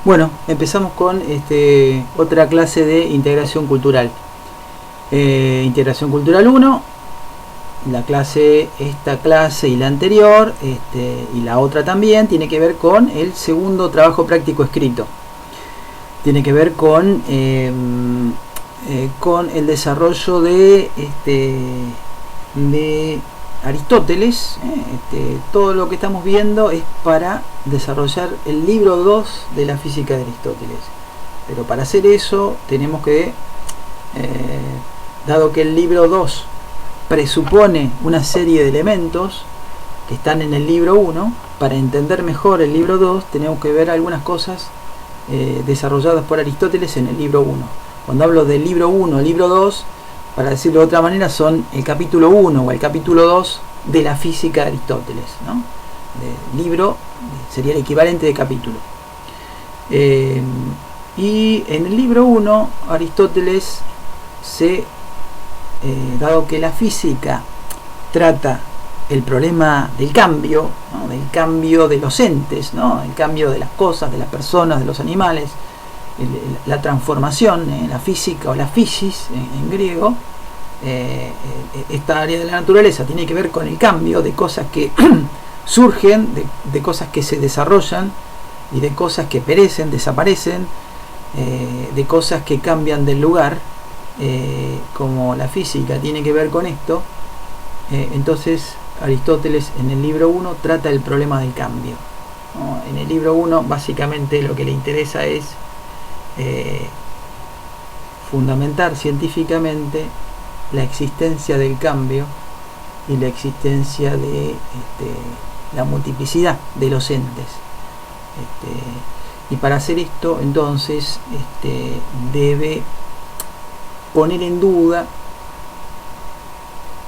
Bueno, empezamos con otra clase de integración cultural. Integración cultural 1, esta clase y la anterior, y la otra también, tiene que ver con el segundo trabajo práctico escrito. Tiene que ver con el desarrollo de Aristóteles. Todo lo que estamos viendo es para desarrollar el libro 2 de la física de Aristóteles, pero para hacer eso tenemos que, dado que el libro 2 presupone una serie de elementos que están en el libro 1, para entender mejor el libro 2 tenemos que ver algunas cosas desarrolladas por Aristóteles en el libro 1. Cuando hablo del libro 1, el libro 2, para decirlo de otra manera, son el capítulo 1 o el capítulo 2 de la física de Aristóteles, ¿no? Libro sería el equivalente de capítulo. Y en el libro 1, Aristóteles dado que la física trata el problema del cambio, ¿no? Del cambio de los entes, ¿no? El cambio de las cosas, de las personas, de los animales, la transformación, la física o la physis en griego. Esta área de la naturaleza tiene que ver con el cambio de cosas que surgen, de cosas que se desarrollan y de cosas que perecen, desaparecen, de cosas que cambian del lugar, como la física tiene que ver con esto. Entonces Aristóteles en el libro 1 trata el problema del cambio, ¿no? En el libro 1 básicamente lo que le interesa es fundamentar científicamente la existencia del cambio y la existencia de la multiplicidad de los entes. Y para hacer esto, entonces, debe poner en duda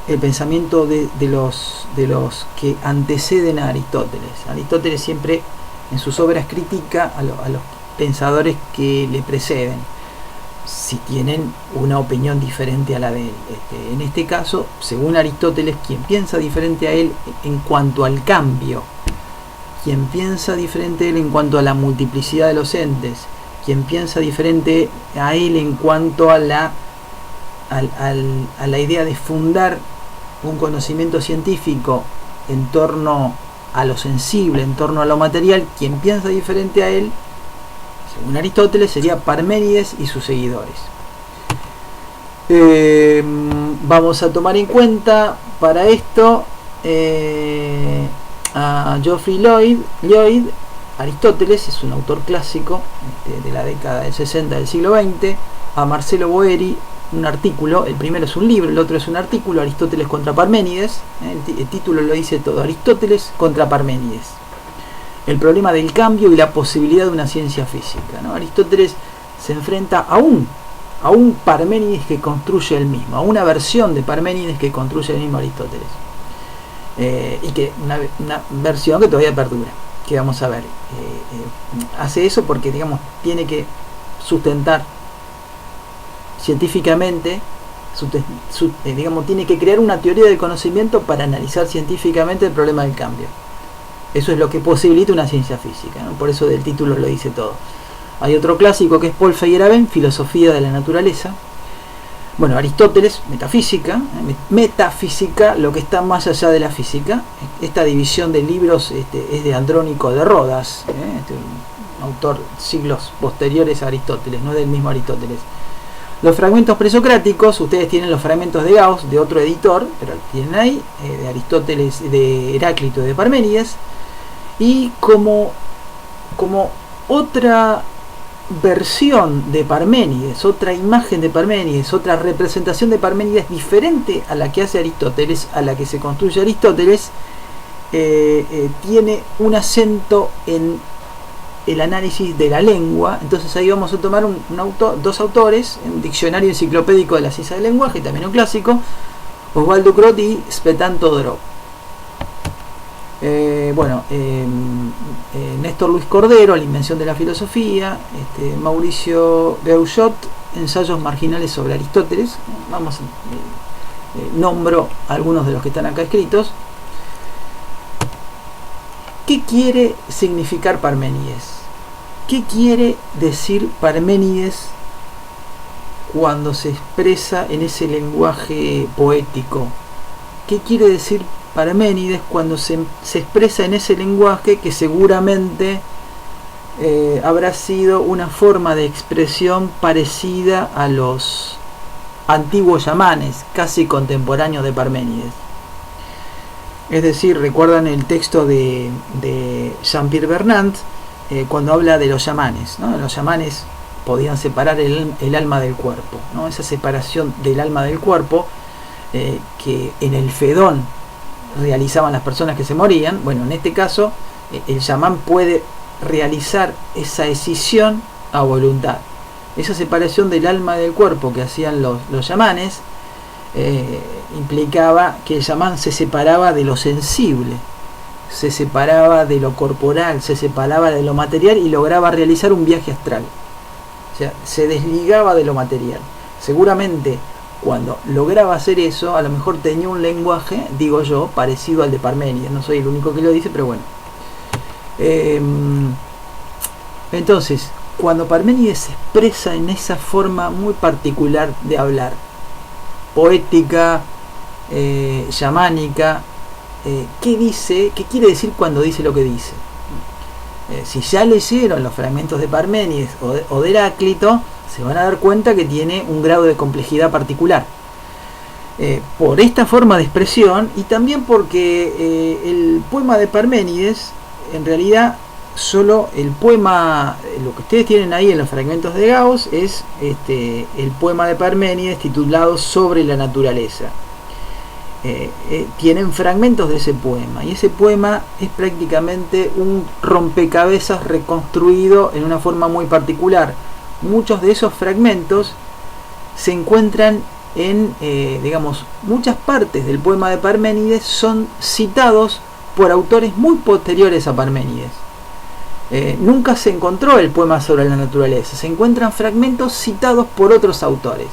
el pensamiento de los que anteceden a Aristóteles. Aristóteles siempre en sus obras critica a los pensadores que le preceden, si tienen una opinión diferente a la de él. En este caso, según Aristóteles, quien piensa diferente a él en cuanto al cambio, quien piensa diferente a él en cuanto a la multiplicidad de los entes, quien piensa diferente a él en cuanto a la idea de fundar un conocimiento científico en torno a lo sensible, en torno a lo material, quien piensa diferente a él, según Aristóteles, sería Parménides y sus seguidores. Vamos a tomar en cuenta para esto a Geoffrey Lloyd. Aristóteles es un autor clásico de la década del 60 del siglo XX. A Marcelo Boeri, un artículo, el primero es un libro, el otro es un artículo, Aristóteles contra Parménides. El título lo dice todo: Aristóteles contra Parménides, el problema del cambio y la posibilidad de una ciencia física, ¿no? Aristóteles se enfrenta a un Parménides que construye el mismo, a una versión de Parménides que construye el mismo Aristóteles, y que una versión que todavía perdura, que vamos a ver. Hace eso porque, digamos, tiene que sustentar científicamente, tiene que crear una teoría del conocimiento para analizar científicamente el problema del cambio. Eso es lo que posibilita una ciencia física, ¿no? Por eso del título lo dice todo. Hay otro clásico que es Paul Feyerabend, Filosofía de la naturaleza. Bueno, Aristóteles, metafísica, lo que está más allá de la física. Esta división de libros es de Andrónico de Rodas, un autor siglos posteriores a Aristóteles, no es del mismo Aristóteles. Los fragmentos presocráticos, ustedes tienen los fragmentos de Gauss, de otro editor, pero tienen ahí, de Aristóteles, de Heráclito y de Parménides. Y como otra versión de Parménides, otra imagen de Parménides, otra representación de Parménides diferente a la que hace Aristóteles, a la que se construye Aristóteles, tiene un acento en el análisis de la lengua. Entonces ahí vamos a tomar dos autores, un diccionario enciclopédico de la ciencia del lenguaje, también un clásico, Osvaldo Crot y Tsvetan Todorov. Néstor Luis Cordero, La invención de la filosofía, Mauricio Beuchot, Ensayos marginales sobre Aristóteles. Nombro algunos de los que están acá escritos. ¿Qué quiere significar Parménides? ¿Qué quiere decir Parménides cuando se expresa en ese lenguaje poético? ¿Qué quiere decir Parménides cuando se expresa en ese lenguaje que seguramente habrá sido una forma de expresión parecida a los antiguos yamanes, casi contemporáneos de Parménides? Es decir, recuerdan el texto de Jean-Pierre Vernant, cuando habla de los yamanes, ¿no? Los yamanes podían separar el alma del cuerpo, ¿no? Esa separación del alma del cuerpo que en el Fedón realizaban las personas que se morían. Bueno, en este caso el chamán puede realizar esa escisión a voluntad. Esa separación del alma del cuerpo que hacían los chamanes implicaba que el chamán se separaba de lo sensible, se separaba de lo corporal, se separaba de lo material y lograba realizar un viaje astral. O sea, se desligaba de lo material. Seguramente cuando lograba hacer eso, a lo mejor tenía un lenguaje, digo yo, parecido al de Parménides. No soy el único que lo dice, pero bueno. Entonces, cuando Parménides se expresa en esa forma muy particular de hablar, poética, chamánica, ¿qué dice? ¿Qué quiere decir cuando dice lo que dice? Si ya leyeron los fragmentos de Parménides o de Heráclito, se van a dar cuenta que tiene un grado de complejidad particular. Por esta forma de expresión y también porque el poema de Parménides, en realidad, solo el poema, lo que ustedes tienen ahí en los fragmentos de Gauss, es el poema de Parménides titulado Sobre la naturaleza. Tienen fragmentos de ese poema y ese poema es prácticamente un rompecabezas reconstruido en una forma muy particular. Muchos de esos fragmentos se encuentran en, digamos, muchas partes del poema de Parménides son citados por autores muy posteriores a Parménides. Nunca se encontró el poema sobre la naturaleza, se encuentran fragmentos citados por otros autores.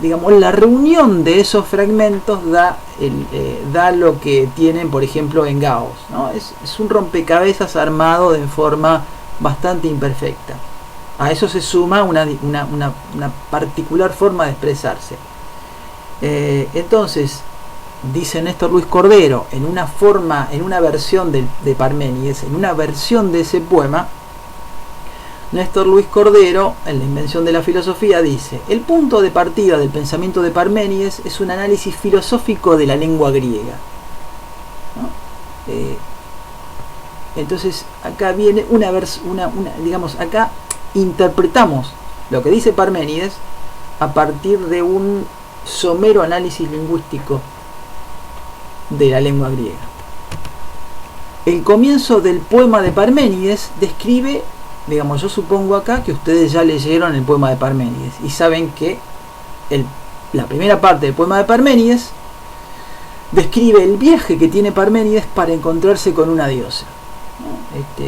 Digamos, la reunión de esos fragmentos da lo que tienen, por ejemplo, en Gauss, ¿no? Es un rompecabezas armado de forma bastante imperfecta. A eso se suma una particular forma de expresarse. Entonces, dice Néstor Luis Cordero, en una versión de Parménides, en una versión de ese poema, Néstor Luis Cordero, en La invención de la filosofía, dice: el punto de partida del pensamiento de Parménides es un análisis filosófico de la lengua griega, ¿no? Entonces acá viene digamos, acá interpretamos lo que dice Parménides a partir de un somero análisis lingüístico de la lengua griega. El comienzo del poema de Parménides describe, digamos, yo supongo acá que ustedes ya leyeron el poema de Parménides y saben que la primera parte del poema de Parménides describe el viaje que tiene Parménides para encontrarse con una diosa, ¿no?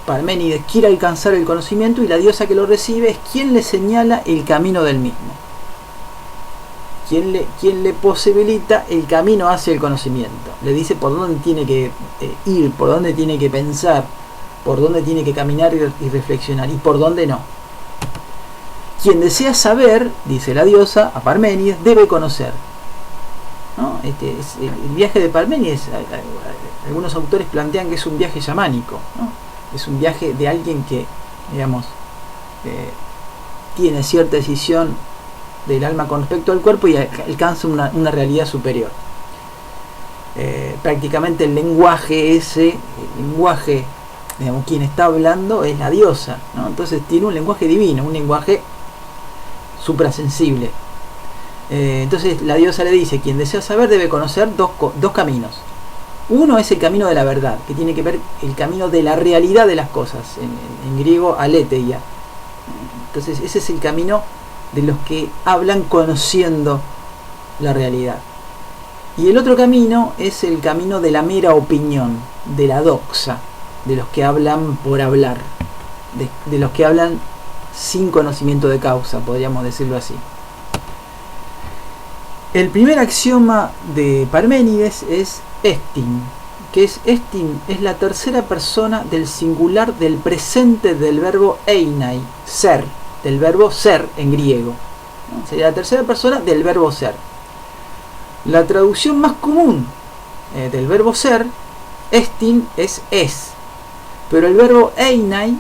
Parménides quiere alcanzar el conocimiento y la diosa que lo recibe es quien le señala el camino del mismo, quien le posibilita el camino hacia el conocimiento, le dice por dónde tiene que ir, por dónde tiene que pensar, por dónde tiene que caminar y reflexionar, y por dónde no. Quien desea saber, dice la diosa a Parménides, debe conocer, ¿no? El viaje de Parménides, algunos autores plantean que es un viaje chamánico, ¿no? Es un viaje de alguien que, digamos, tiene cierta decisión del alma con respecto al cuerpo y alcanza una realidad superior. Prácticamente el lenguaje digamos, quien está hablando es la diosa, ¿no? Entonces tiene un lenguaje divino, un lenguaje suprasensible. Entonces la diosa le dice: quien desea saber debe conocer dos caminos. Uno es el camino de la verdad, que tiene que ver el camino de la realidad de las cosas, en griego aletheia. Entonces ese es el camino de los que hablan conociendo la realidad. Y el otro camino es el camino de la mera opinión, de la doxa, de los que hablan por hablar, de los que hablan sin conocimiento de causa, podríamos decirlo así. El primer axioma de Parménides es estin, que es estin, es la tercera persona del singular del presente del verbo einai, ser, del verbo ser en griego, ¿no? Sería la tercera persona del verbo ser. La traducción más común del verbo ser, estin, es, pero el verbo einai,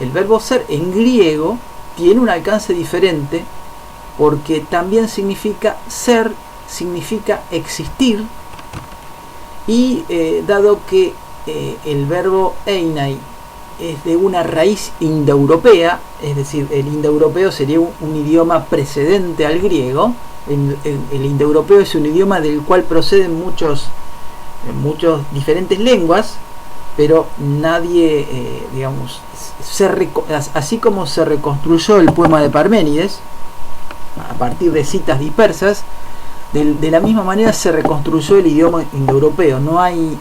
el verbo ser en griego, tiene un alcance diferente, porque también significa ser, significa existir, y dado que el verbo einai es de una raíz indoeuropea, es decir, el indoeuropeo sería un idioma precedente al griego. El indoeuropeo es un idioma del cual proceden muchos diferentes lenguas, pero nadie, digamos, así como se reconstruyó el poema de Parménides a partir de citas dispersas, de la misma manera se reconstruyó el idioma indoeuropeo. No hay,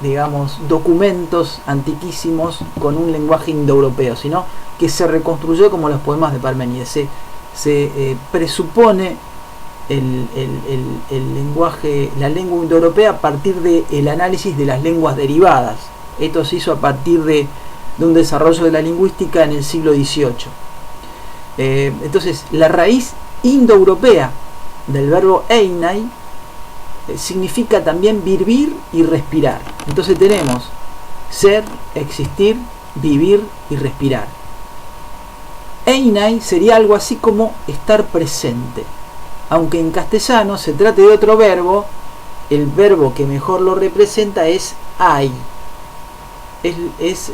digamos, documentos antiquísimos con un lenguaje indoeuropeo, sino que se reconstruyó como los poemas de Parménides. Se presupone el lenguaje, la lengua indoeuropea a partir del análisis de las lenguas derivadas. Esto se hizo a partir de un desarrollo de la lingüística en el siglo XVIII. Entonces, la raíz indoeuropea del verbo einai significa también vivir y respirar. Entonces tenemos ser, existir, vivir y respirar. Einai sería algo así como estar presente. Aunque en castellano se trate de otro verbo, el verbo que mejor lo representa es ai. Es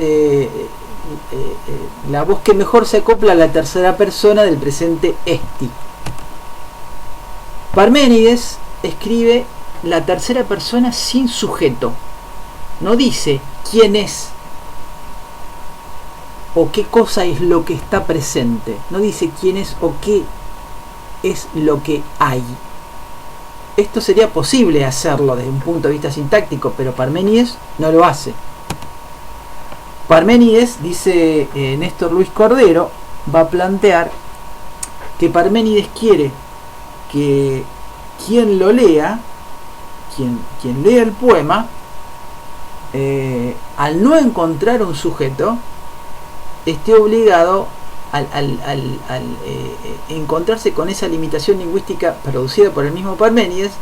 la voz que mejor se acopla a la tercera persona del presente esti. Parménides escribe la tercera persona sin sujeto. No dice quién es o qué cosa es lo que está presente. No dice quién es o qué es lo que hay. Esto sería posible hacerlo desde un punto de vista sintáctico, pero Parménides no lo hace. Parménides, dice Néstor Luis Cordero, va a plantear que Parménides quiere que quien lo lea, quien lea el poema, al no encontrar un sujeto, esté obligado al encontrarse con esa limitación lingüística producida por el mismo Parménides,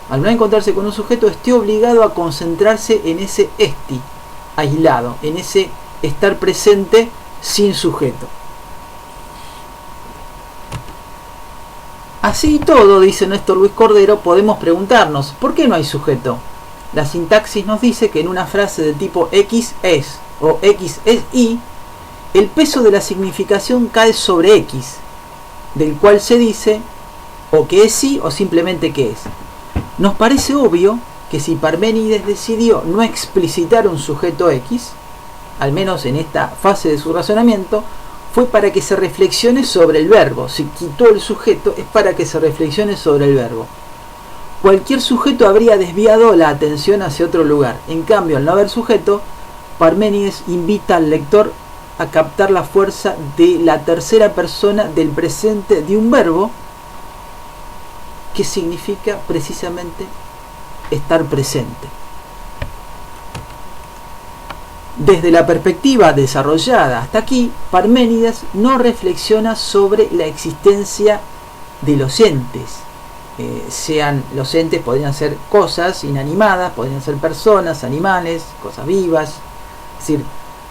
al no encontrarse con un sujeto, esté obligado a concentrarse en ese esti aislado, en ese estar presente sin sujeto. Así y todo, dice Néstor Luis Cordero, podemos preguntarnos, ¿por qué no hay sujeto? La sintaxis nos dice que en una frase de tipo X es o X es Y, el peso de la significación cae sobre X, del cual se dice o que es sí o simplemente que es. Nos parece obvio que si Parménides decidió no explicitar un sujeto X, al menos en esta fase de su razonamiento, fue para que se reflexione sobre el verbo. Si quitó el sujeto es para que se reflexione sobre el verbo. Cualquier sujeto habría desviado la atención hacia otro lugar. En cambio, al no haber sujeto, Parménides invita al lector a captar la fuerza de la tercera persona del presente de un verbo que significa precisamente estar presente. Desde la perspectiva desarrollada hasta aquí, Parménides no reflexiona sobre la existencia de los entes. Los entes podrían ser cosas inanimadas, podrían ser personas, animales, cosas vivas. Es decir,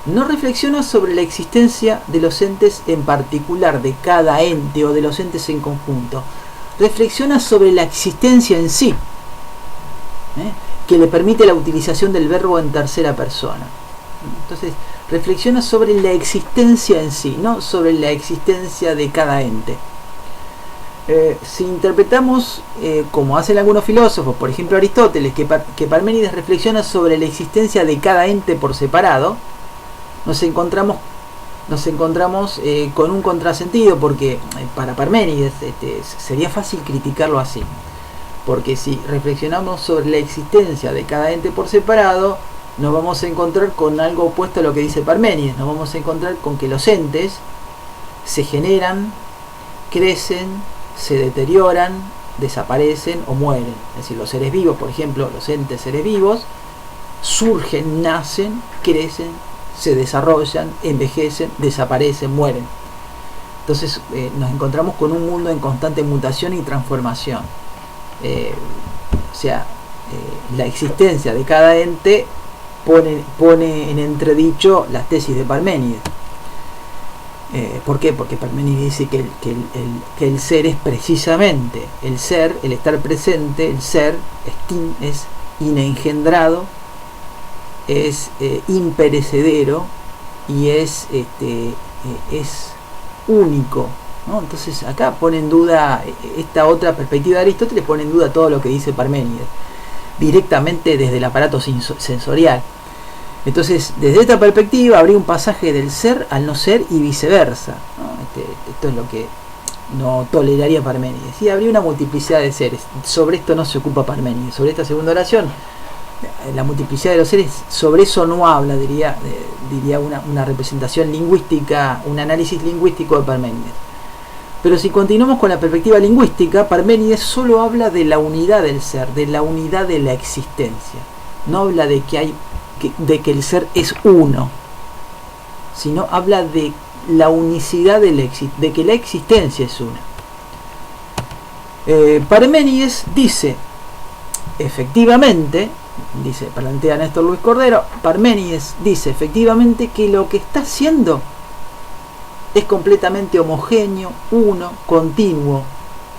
no reflexiona sobre la existencia de los entes en particular, de cada ente o de los entes en conjunto. Reflexiona sobre la existencia en sí, que le permite la utilización del verbo en tercera persona. Entonces, reflexiona sobre la existencia en sí, no sobre la existencia de cada ente. Si interpretamos, como hacen algunos filósofos, por ejemplo Aristóteles, que Parménides reflexiona sobre la existencia de cada ente por separado, nos encontramos con un contrasentido, porque para Parménides sería fácil criticarlo así, porque si reflexionamos sobre la existencia de cada ente por separado, nos vamos a encontrar con algo opuesto a lo que dice Parménides. Nos vamos a encontrar con que los entes se generan, crecen, se deterioran, desaparecen o mueren. Es decir, los seres vivos, por ejemplo, los entes seres vivos, surgen, nacen, crecen, se desarrollan, envejecen, desaparecen, mueren. Entonces nos encontramos con un mundo en constante mutación y transformación. La existencia de cada ente pone en entredicho las tesis de Parménides. ¿Por qué? Porque Parménides dice que el ser es precisamente el ser, el estar presente, el ser es inengendrado, es imperecedero y es único, ¿no? Entonces acá pone en duda esta otra perspectiva de Aristóteles, pone en duda todo lo que dice Parménides directamente desde el aparato sensorial. Entonces, desde esta perspectiva habría un pasaje del ser al no ser y viceversa, ¿no? Esto es lo que no toleraría Parménides. Y habría una multiplicidad de seres. Sobre esto no se ocupa Parménides. Sobre esta segunda oración, la multiplicidad de los seres, sobre eso no habla, diría una representación lingüística, un análisis lingüístico de Parménides. Pero si continuamos con la perspectiva lingüística, Parménides solo habla de la unidad del ser, de la unidad de la existencia. No habla de que el ser es uno, sino habla de la unicidad de que la existencia es una. Parménides dice, efectivamente, plantea Néstor Luis Cordero, Parménides dice efectivamente que lo que está haciendo es completamente homogéneo, uno, continuo,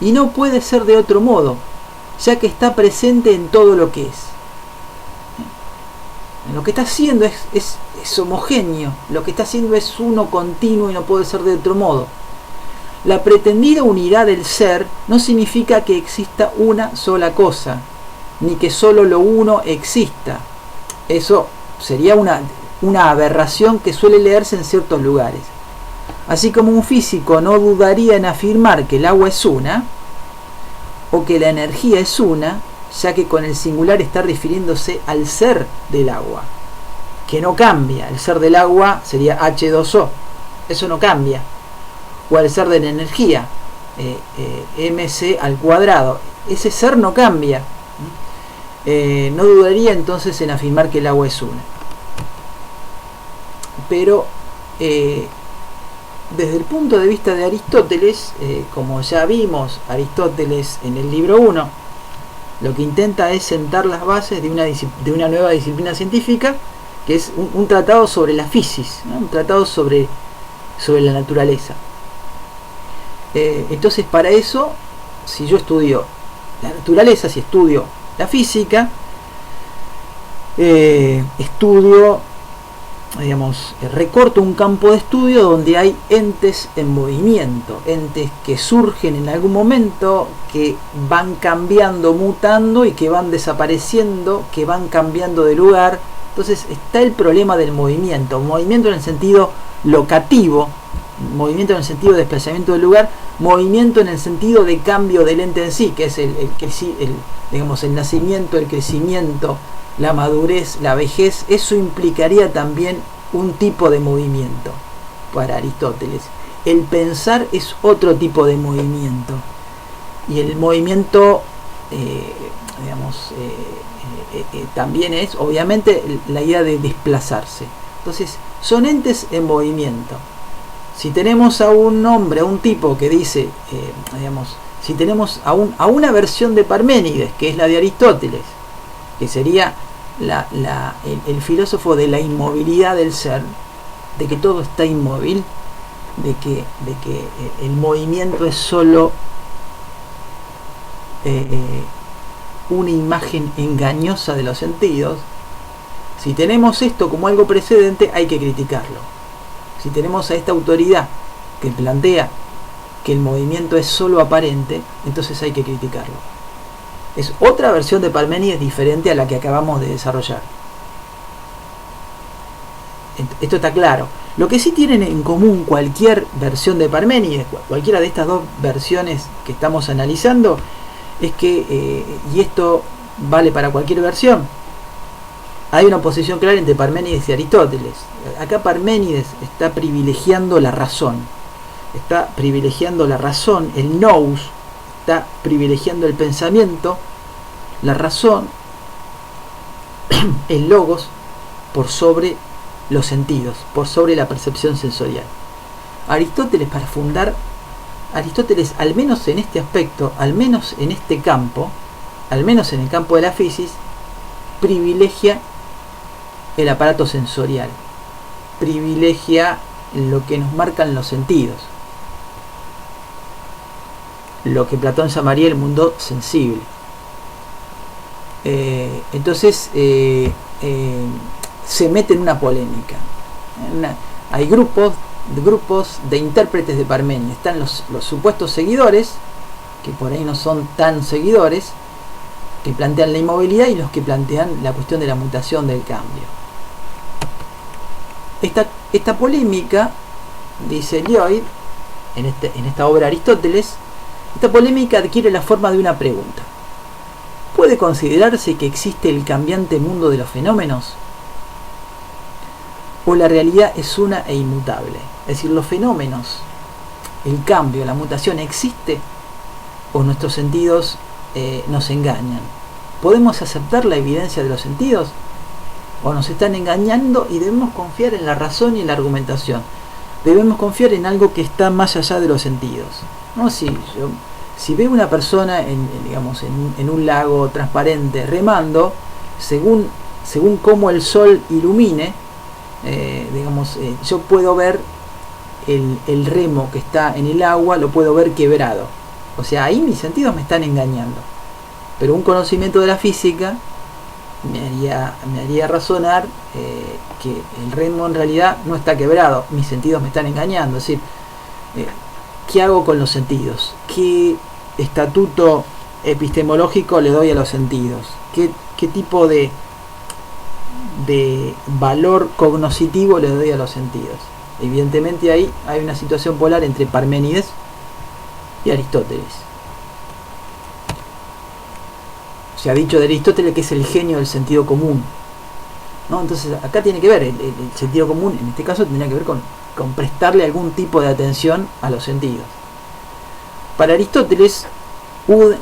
y no puede ser de otro modo, ya que está presente en todo lo que es. Lo que está haciendo es homogéneo, lo que está haciendo es uno, continuo, y no puede ser de otro modo. La pretendida unidad del ser no significa que exista una sola cosa, ni que solo lo uno exista. Eso sería una aberración que suele leerse en ciertos lugares. Así como un físico no dudaría en afirmar que el agua es una, o que la energía es una, ya que con el singular está refiriéndose al ser del agua, que no cambia. El ser del agua sería H2O, eso no cambia. O al ser de la energía, mc al cuadrado, ese ser no cambia. No dudaría entonces en afirmar que el agua es una. Pero desde el punto de vista de Aristóteles, como ya vimos, Aristóteles en el libro 1 lo que intenta es sentar las bases de una nueva disciplina científica, que es un tratado sobre la física, ¿no? Un tratado sobre la naturaleza. Entonces, para eso, si yo estudio la naturaleza, si estudio la física, recorto un campo de estudio donde hay entes en movimiento, entes que surgen en algún momento, que van cambiando, mutando y que van desapareciendo, que van cambiando de lugar. Entonces está el problema del movimiento en el sentido locativo, movimiento en el sentido de desplazamiento del lugar, movimiento en el sentido de cambio del ente en sí, que es el nacimiento, el crecimiento, la madurez, la vejez. Eso implicaría también un tipo de movimiento para Aristóteles. El pensar es otro tipo de movimiento, y el movimiento también es obviamente la idea de desplazarse. Entonces son entes en movimiento. Si tenemos a un hombre, a un tipo que dice, si tenemos a una versión de Parménides, que es la de Aristóteles, que sería el filósofo de la inmovilidad del ser, de que todo está inmóvil, de que el movimiento es solo una imagen engañosa de los sentidos. Si tenemos esto como algo precedente, hay que criticarlo. Si tenemos a esta autoridad que plantea que el movimiento es solo aparente, entonces hay que criticarlo. Es otra versión de Parménides diferente a la que acabamos de desarrollar. Esto está claro. Lo que sí tienen en común cualquier versión de Parménides, cualquiera de estas dos versiones que estamos analizando, es que, y esto vale para cualquier versión, hay una oposición clara entre Parménides y Aristóteles. Acá Parménides está privilegiando la razón. El nous, está privilegiando el pensamiento, la razón, el logos por sobre los sentidos, por sobre la percepción sensorial. Aristóteles, al menos en este aspecto, al menos en este campo, al menos en el campo de la fisis, privilegia el aparato sensorial, privilegia lo que nos marcan los sentidos, lo que Platón llamaría el mundo sensible. Entonces se mete en una polémica. Hay grupos de intérpretes de Parménides. Están los supuestos seguidores, que por ahí no son tan seguidores, que plantean la inmovilidad, y los que plantean la cuestión de la mutación, del cambio. Esta polémica, dice Lloyd en esta obra Aristóteles, esta polémica adquiere la forma de una pregunta: ¿puede considerarse que existe el cambiante mundo de los fenómenos? ¿O la realidad es una e inmutable? Es decir, los fenómenos, el cambio, la mutación, ¿existe? ¿O nuestros sentidos nos engañan? ¿Podemos aceptar la evidencia de los sentidos? ¿O nos están engañando y debemos confiar en la razón y en la argumentación? Debemos confiar en algo que está más allá de los sentidos, ¿no? Si veo una persona en un lago transparente remando, según cómo el sol ilumine, yo puedo ver el remo que está en el agua, lo puedo ver quebrado. O sea, ahí mis sentidos me están engañando. Pero un conocimiento de la física me haría razonar que el remo en realidad no está quebrado, mis sentidos me están engañando. Es decir, ¿qué hago con los sentidos? ¿Qué estatuto epistemológico le doy a los sentidos? ¿Qué tipo de valor cognoscitivo le doy a los sentidos? Evidentemente ahí hay una situación polar entre Parménides y Aristóteles. Se ha dicho de Aristóteles que es el genio del sentido común, ¿no? Entonces acá tiene que ver el sentido común, en este caso tendría que ver con prestarle algún tipo de atención a los sentidos. Para Aristóteles,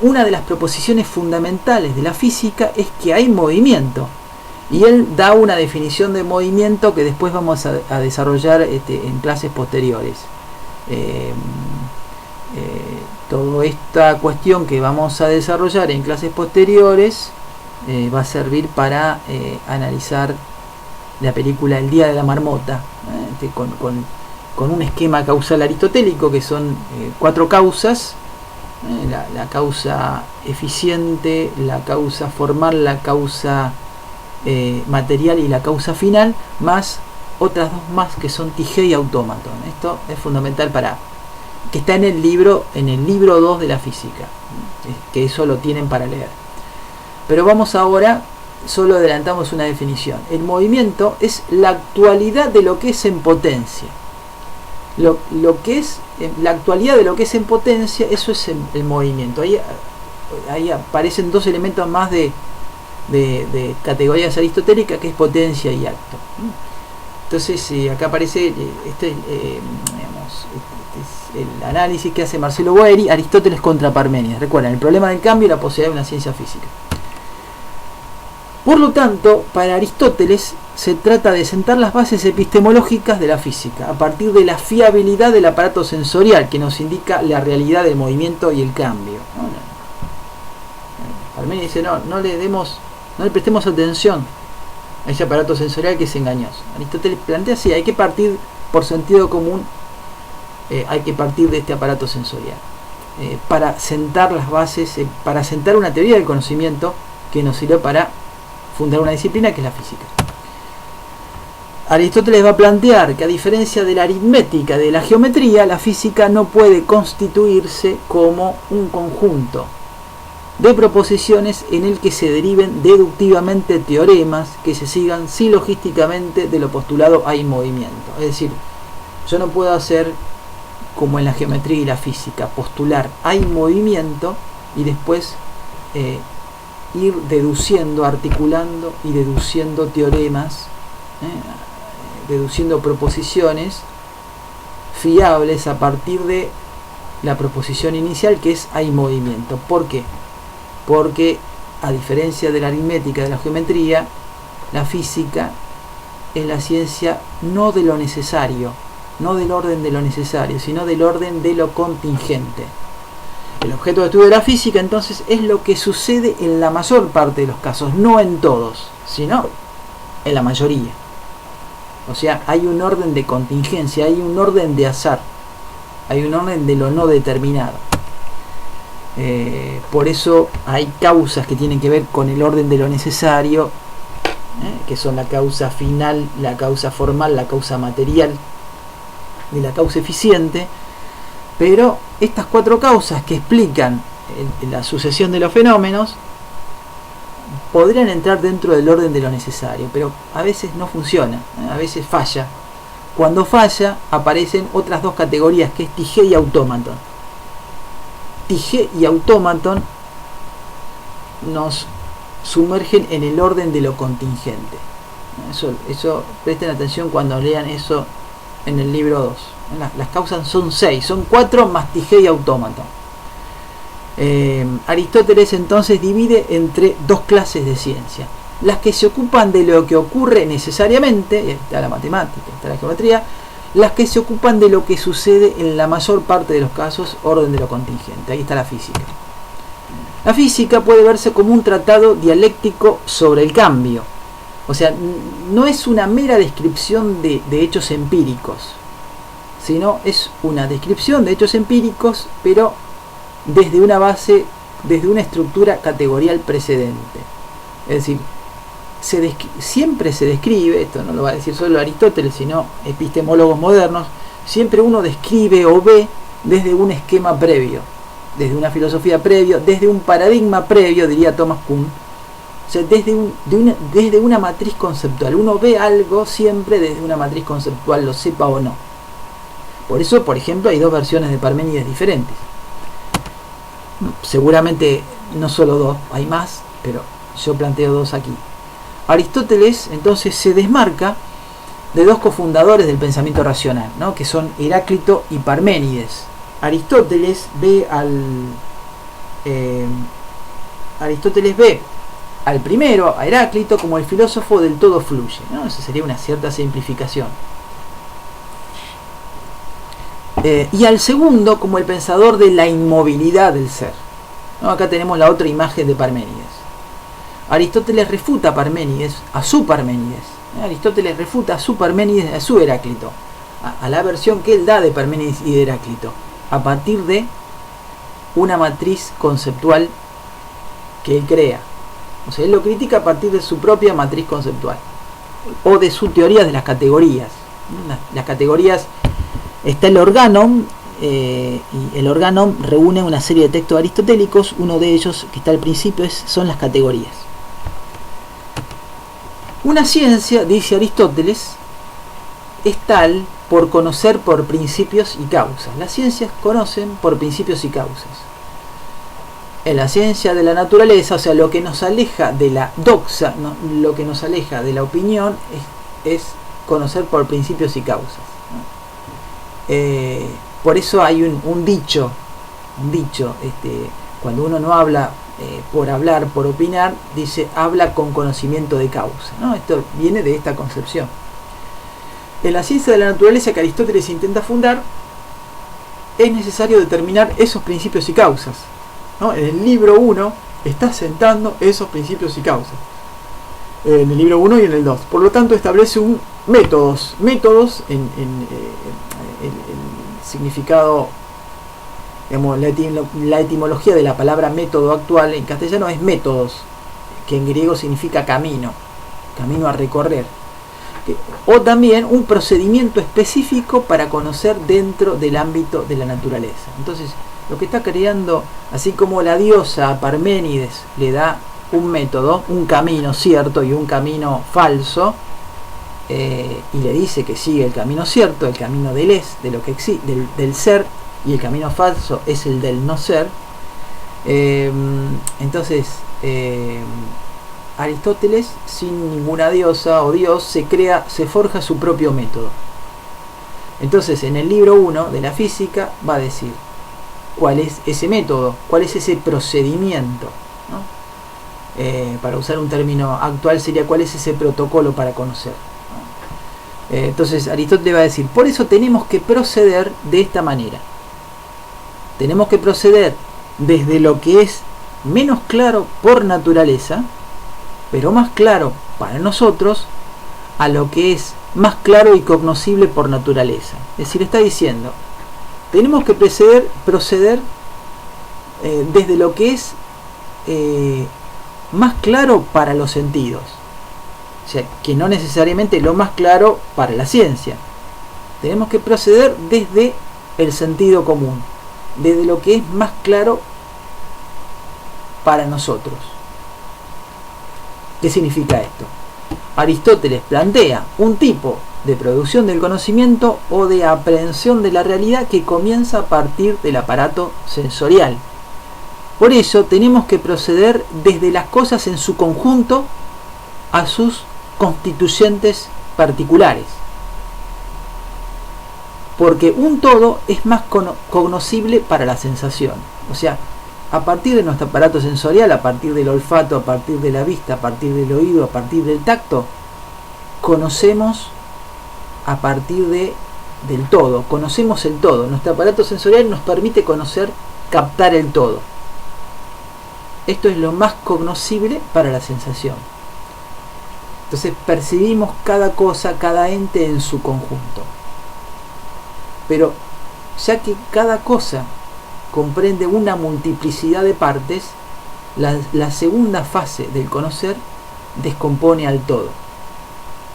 una de las proposiciones fundamentales de la física es que hay movimiento, y él da una definición de movimiento que después vamos a desarrollar en clases posteriores. Toda esta cuestión que vamos a desarrollar en clases posteriores va a servir para analizar la película El día de la marmota, con un esquema causal aristotélico que son 4 causas: la causa eficiente, la causa formal, la causa material y la causa final, más otras 2 más que son Tigé y autómaton. Esto es fundamental que está en el libro 2 de la física, que eso lo tienen para leer. Pero vamos ahora, solo adelantamos una definición. El movimiento es la actualidad de lo que es en potencia. Lo que es la actualidad de lo que es en potencia, eso es el movimiento. Ahí aparecen 2 elementos más de categorías aristotélicas, que es potencia y acto. Entonces acá aparece el análisis que hace Marcelo Boeri, Aristóteles contra Parménides. Recuerden, el problema del cambio y la posibilidad de una ciencia física. Por lo tanto, para Aristóteles se trata de sentar las bases epistemológicas de la física a partir de la fiabilidad del aparato sensorial que nos indica la realidad del movimiento y el cambio. Parménides dice, no le prestemos atención a ese aparato sensorial que es engañoso. Aristóteles plantea así: hay que partir por sentido común, hay que partir de este aparato sensorial para sentar las bases, para sentar una teoría del conocimiento que nos sirve para fundar una disciplina que es la física. Aristóteles va a plantear que, a diferencia de la aritmética, de la geometría, la física no puede constituirse como un conjunto de proposiciones en el que se deriven deductivamente teoremas que se sigan silogísticamente de lo postulado hay movimiento. Es decir, yo no puedo hacer como en la geometría y la física, postular hay movimiento y después ir deduciendo, articulando y deduciendo teoremas, deduciendo proposiciones fiables a partir de la proposición inicial, que es hay movimiento. ¿Por qué? Porque, a diferencia de la aritmética, de la geometría, la física es la ciencia no de lo necesario, no del orden de lo necesario, sino del orden de lo contingente. El objeto de estudio de la física entonces es lo que sucede en la mayor parte de los casos, no en todos, sino en la mayoría. O sea, hay un orden de contingencia, hay un orden de azar, hay un orden de lo no determinado. Por eso hay causas que tienen que ver con el orden de lo necesario, que son la causa final, la causa formal, la causa material y la causa eficiente. Pero estas cuatro causas que explican la sucesión de los fenómenos podrían entrar dentro del orden de lo necesario, pero a veces no funciona, a veces falla. Cuando falla aparecen otras dos categorías, que es Tigé y autómaton. Tigé y autómaton nos sumergen en el orden de lo contingente. Eso presten atención cuando lean eso en el libro 2. Las causas son 6, son 4 más Tigé y autómaton. Aristóteles entonces divide entre dos clases de ciencia: las que se ocupan de lo que ocurre necesariamente, está la matemática, está la geometría; las que se ocupan de lo que sucede en la mayor parte de los casos, orden de lo contingente. Ahí está la física. La física puede verse como un tratado dialéctico sobre el cambio, o sea, no es una mera descripción de hechos empíricos, sino es una descripción de hechos empíricos, pero desde una base, desde una estructura categorial precedente. Es decir, siempre se describe, esto no lo va a decir solo Aristóteles, sino epistemólogos modernos, siempre uno describe o ve desde un esquema previo, desde una filosofía previa, desde un paradigma previo, diría Thomas Kuhn. O sea, desde una matriz conceptual. Uno ve algo siempre desde una matriz conceptual, lo sepa o no. Por eso, por ejemplo, hay dos versiones de Parménides diferentes. Seguramente no solo dos, hay más, pero yo planteo dos aquí. Aristóteles entonces se desmarca de dos cofundadores del pensamiento racional, ¿no?, que son Heráclito y Parménides. Aristóteles ve al primero, a Heráclito, como el filósofo del todo fluye, ¿no? Eso sería una cierta simplificación. Y al segundo como el pensador de la inmovilidad del ser, ¿no? Acá tenemos la otra imagen de Parménides. Aristóteles refuta a Parménides, a su Parménides. Aristóteles refuta a su Parménides, a su Heráclito, a la versión que él da de Parménides y de Heráclito, a partir de una matriz conceptual que él crea. O sea, él lo critica a partir de su propia matriz conceptual, o de su teoría de las categorías. Las categorías, está el Organon, y el Organon reúne una serie de textos aristotélicos. Uno de ellos, que está al principio, son las categorías. Una ciencia, dice Aristóteles, es tal por conocer por principios y causas. Las ciencias conocen por principios y causas. En la ciencia de la naturaleza, o sea, lo que nos aleja de la doxa, ¿no?, lo que nos aleja de la opinión, es conocer por principios y causas, ¿no? Por eso hay un dicho, cuando uno no habla por hablar, por opinar, dice habla con conocimiento de causa, ¿no? Esto viene de esta concepción. En la ciencia de la naturaleza que Aristóteles intenta fundar, es necesario determinar esos principios y causas, ¿no? En el libro 1 está sentando esos principios y causas. En el libro 1 y en el 2. Por lo tanto, establece métodos en significado, digamos, la etimología de la palabra método actual en castellano es métodos, que en griego significa camino a recorrer, o también un procedimiento específico para conocer dentro del ámbito de la naturaleza. Entonces, lo que está creando, así como la diosa a Parménides le da un método, un camino cierto y un camino falso, y le dice que sigue el camino cierto, el camino del de lo que existe, del ser, y el camino falso es el del no ser. Entonces Aristóteles, sin ninguna diosa o dios, se forja su propio método. Entonces, en el libro 1 de la física va a decir cuál es ese método, cuál es ese procedimiento, ¿no? para usar un término actual sería cuál es ese protocolo para conocer. Entonces Aristóteles va a decir, por eso tenemos que proceder de esta manera. Tenemos que proceder desde lo que es menos claro por naturaleza, pero más claro para nosotros, a lo que es más claro y cognoscible por naturaleza. Es decir, está diciendo, tenemos que proceder desde lo que es más claro para los sentidos. O sea, que no necesariamente lo más claro para la ciencia. Tenemos que proceder desde el sentido común, desde lo que es más claro para nosotros. ¿Qué significa esto? Aristóteles plantea un tipo de producción del conocimiento o de aprehensión de la realidad que comienza a partir del aparato sensorial. Por eso tenemos que proceder desde las cosas en su conjunto a sus constituyentes particulares. Porque un todo es más cognoscible para la sensación. O sea, a partir de nuestro aparato sensorial, a partir del olfato, a partir de la vista, a partir del oído, a partir del tacto, conocemos a partir del todo, conocemos el todo. Nuestro aparato sensorial nos permite conocer, captar el todo. Esto es lo más cognoscible para la sensación. Entonces percibimos cada cosa, cada ente en su conjunto. Pero ya que cada cosa comprende una multiplicidad de partes, la segunda fase del conocer descompone al todo.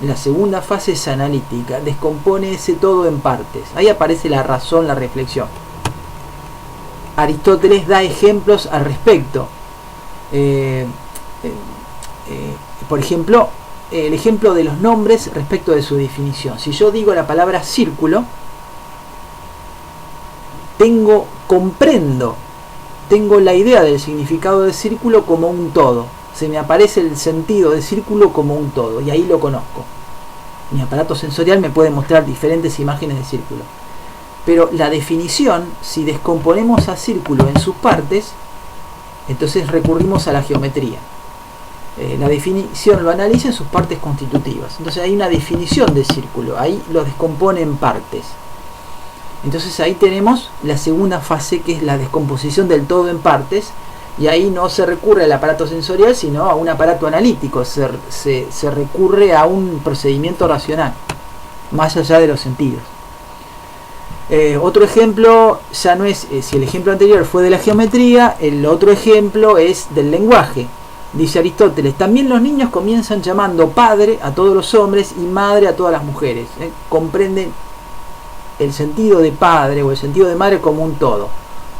La segunda fase es analítica, descompone ese todo en partes. Ahí aparece la razón, la reflexión. Aristóteles da ejemplos al respecto. Por ejemplo, el ejemplo de los nombres respecto de su definición. Si yo digo la palabra círculo, tengo la idea del significado de círculo como un todo. Se me aparece el sentido de círculo como un todo y ahí lo conozco. Mi aparato sensorial me puede mostrar diferentes imágenes de círculo. Pero la definición, si descomponemos a círculo en sus partes, entonces recurrimos a la geometría. La definición lo analiza en sus partes constitutivas. Entonces hay una definición de círculo, ahí lo descompone en partes. Entonces ahí tenemos la segunda fase, que es la descomposición del todo en partes, y ahí no se recurre al aparato sensorial, sino a un aparato analítico, se recurre a un procedimiento racional, más allá de los sentidos. Otro ejemplo ya no es, si el ejemplo anterior fue de la geometría, el otro ejemplo es del lenguaje. Dice Aristóteles, también los niños comienzan llamando padre a todos los hombres y madre a todas las mujeres. Comprenden el sentido de padre o el sentido de madre como un todo.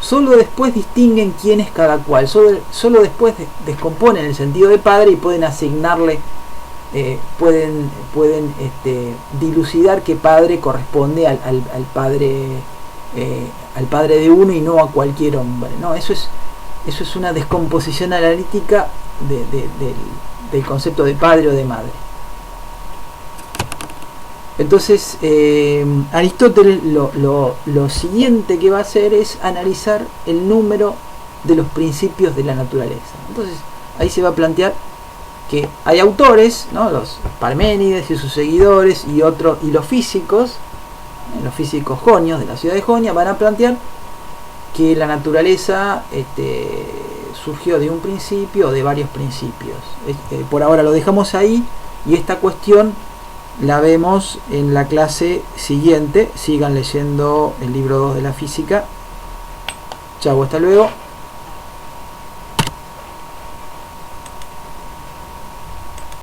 Solo después distinguen quién es cada cual. Solo después descomponen el sentido de padre y pueden asignarle, pueden dilucidar qué padre corresponde al padre de uno y no a cualquier hombre. No, eso es una descomposición analítica del concepto de padre o de madre. Entonces Aristóteles lo siguiente que va a hacer es analizar el número de los principios de la naturaleza. Entonces ahí se va a plantear que hay autores, ¿no? Los Parménides y sus seguidores y los físicos jonios de la ciudad de Jonia van a plantear que la naturaleza surgió de un principio o de varios principios. Por ahora lo dejamos ahí y esta cuestión la vemos en la clase siguiente. Sigan leyendo el libro 2 de la física. Chau, hasta luego.